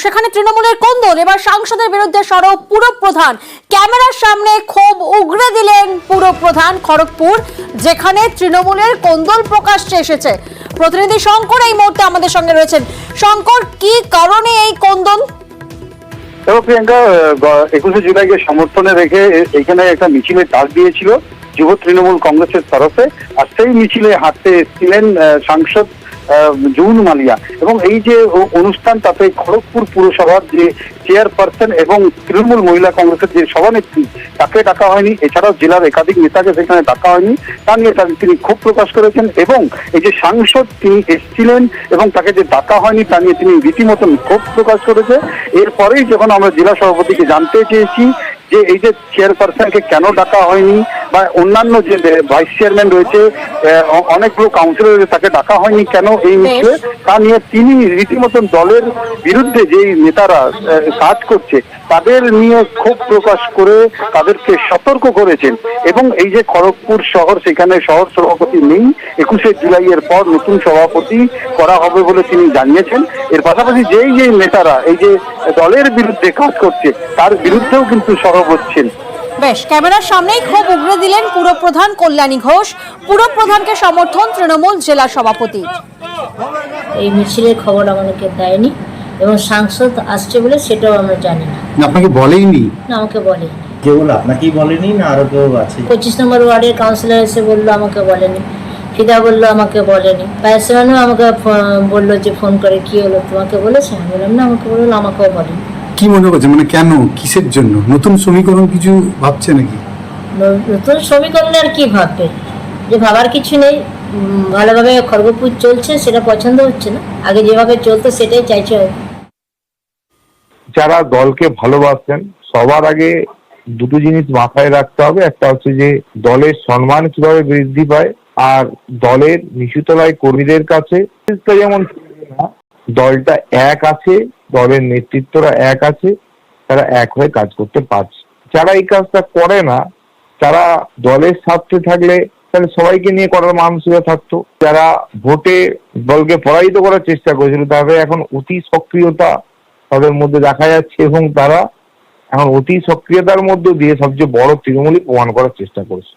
সেখানে তৃণমূলের কোন্দল, এবার সাংসদের বিরুদ্ধে সরব পুরপ্রধান। ক্যামেরার সামনে ক্ষোভ উগরে দিলেন পুরপ্রধান খড়গপুর, যেখানে তৃণমূলের কোন্দল প্রকাশ্যে এসেছে। প্রতিনিধি শঙ্কর এই মুহূর্তে আমাদের সঙ্গে রয়েছেন। শঙ্কর, কি কারণে এই কোন্দল? প্রিয়াঙ্কা, 21শে জুলাইকে সমর্থনে রেখে এখানে একটা মিছিলের ডাক দিয়েছিল যুব তৃণমূল কংগ্রেসের তরফে, আর সেই মিছিলে হাঁটতে এসেছিলেন সাংসদ জুন মালিয়া। এবং এই যে অনুষ্ঠান, তাতে খড়গপুর পুরসভার যে চেয়ারপারসন এবং তৃণমূল মহিলা কংগ্রেসের যে সভানেত্রী, তাকে ডাকা হয়নি। এছাড়াও জেলার একাধিক নেতাকে সেখানে ডাকা হয়নি, তা নিয়ে তিনি ক্ষোভ প্রকাশ করেছেন। এবং এই যে সাংসদ তিনি এসেছিলেন এবং তাকে যে ডাকা হয়নি, তা নিয়ে তিনি রীতিমতন ক্ষোভ প্রকাশ করেছে। এরপরেই যখন আমরা জেলা সভাপতিকে জানতে চেয়েছি যে এই যে চেয়ারপারসনকে কেন ডাকা হয়নি, বা অন্যান্য যে ভাইস চেয়ারম্যান রয়েছে, অনেকগুলো কাউন্সিলর রয়েছে, তাকে ডাকা হয়নি কেন এই মিছিলে, তা নিয়ে তিনি রীতিমতন দলের বিরুদ্ধে যেই নেতারা কাজ করছে তাদের নিয়ে ক্ষোভ প্রকাশ করে তাদেরকে সতর্ক করেছেন। এবং এই যে খড়গপুর শহর, সেখানে শহর সভাপতি নেই, 21শে জুলাইয়ের পর নতুন সভাপতি করা হবে বলে তিনি জানিয়েছেন। এর পাশাপাশি যেই নেতারা এই যে দলের বিরুদ্ধে কাজ করছে তার বিরুদ্ধেও কিন্তু সরব হচ্ছেন। বেশ, ক্যামেরার সামনেই ক্ষোভ উগরে দিলেন পুরপ্রধান কল্যাণী ঘোষ। পুরপ্রধানকে সমর্থন তৃণমূল জেলা সভাপতি। এই মিছিলের খবর আমাদেরকে দেয়নি এবং সাংসদ আসছে বলে সেটাও আমরা জানি না। আপনাকে বলেইনি? না, আমাকে বলেনি। কেবল আপনাকেই বলেনি না আরো কেউ আছে? 25 নম্বর ওয়ার্ডের কাউন্সিলর এসে বললো, আমাকে বলেনি। ফিদা বললো, আমাকে বলেনি। পায়সমানও আমাকে বললো যে ফোন করে, কি হলো তোমাকে বলেছে? আমি বললাম না, আমাকে বললো, আমাকেও বলেনি। কি মনে করছে, মানে কেন, কিসের জন্য? নতুন সমীকরণ কিছু ভাবছে নাকি? নতুন সমীকরণ আর কি ভাববে, যে ভাবার কিছু নেই। ভালোভাবে খড়গপুর চলছে, সেটা পছন্দ হচ্ছে না। আগে যেভাবে চলতো সেটাই চাইছে। যারা দলকে ভালোবাসেন সবার আগে দুটো জিনিস মাথায় রাখতে হবে। একটা হচ্ছে যে দলের সম্মান কিভাবে বৃদ্ধি পায়, আর দলের নিচুতলায় কর্মীদের কাছে যেমন দলটা এক আছে, দলের নেতৃত্বরা এক আছে, তারা এক হয়ে কাজ করতে পারছে। যারা এই কাজটা করে না, তারা দলের স্বার্থে থাকলে তাহলে সবাইকে নিয়ে করার মানসিকতা থাকতো। যারা ভোটে দলকে পরাজিত করার চেষ্টা করেছিল, তাদের এখন অতি সক্রিয়তা তাদের মধ্যে দেখা যাচ্ছে, এবং তারা এখন অতি সক্রিয়তার মধ্য দিয়ে সবচেয়ে বড় তৃণমূলই প্রমাণ করার চেষ্টা করছে।